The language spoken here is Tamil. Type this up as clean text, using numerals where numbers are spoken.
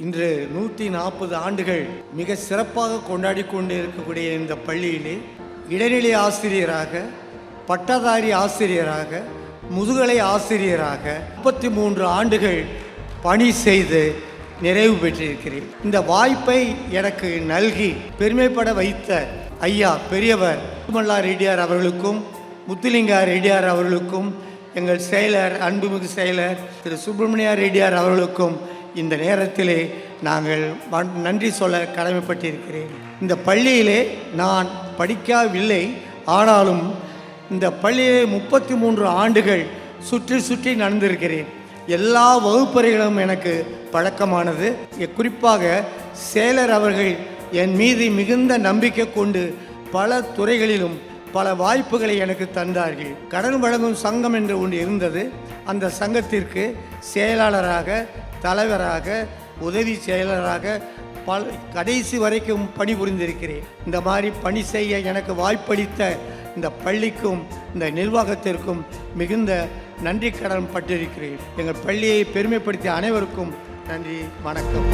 இன்று 140 ஆண்டுகள் மிக சிறப்பாக கொண்டாடி கொண்டு இருக்கக்கூடிய இந்த பள்ளியிலே இடைநிலை ஆசிரியராக, பட்டதாரி ஆசிரியராக, முதுகலை ஆசிரியராக 33 ஆண்டுகள் பணி செய்து நிறைவு பெற்றிருக்கிறேன். இந்த வாய்ப்பை எனக்கு நல்கி பெருமைப்பட வைத்த ஐயா பெரியவர் முத்துமல்லா ரெட்டியார் அவர்களுக்கும், முத்துலிங்கா ரெட்டியார் அவர்களுக்கும், எங்கள் செயலர் அன்புமிகு செயலர் திரு சுப்பிரமணியா ரெட்டியார் அவர்களுக்கும் இந்த நேரத்திலே நாங்கள் நன்றி சொல்ல கடமைப்பட்டிருக்கிறேன். இந்த பள்ளியிலே நான் படிக்கவில்லை, ஆனாலும் இந்த பள்ளியிலே 33 ஆண்டுகள் சுற்றி சுற்றி நடந்திருக்கிறேன். எல்லா வகுப்பறைகளும் எனக்கு பழக்கமானது. குறிப்பாக செயலர் அவர்கள் என் மீது மிகுந்த நம்பிக்கை கொண்டு பல துறைகளிலும் பல வாய்ப்புகளை எனக்கு தந்தார்கள். கடன் வழங்கும் சங்கம் என்று ஒன்று இருந்தது. அந்த சங்கத்திற்கு செயலாளராக, தலைவராக, உதவி செயலராக கடைசி வரைக்கும் பணிபுரிந்திருக்கிறேன். இந்த மாதிரி பணி செய்ய எனக்கு வாய்ப்பளித்த இந்த பள்ளிக்கும் இந்த நிர்வாகத்திற்கும் மிகுந்த நன்றி கடன் பட்டிருக்கிறேன். எங்கள் பள்ளியை பெருமைப்படுத்திய அனைவருக்கும் நன்றி, வணக்கம்.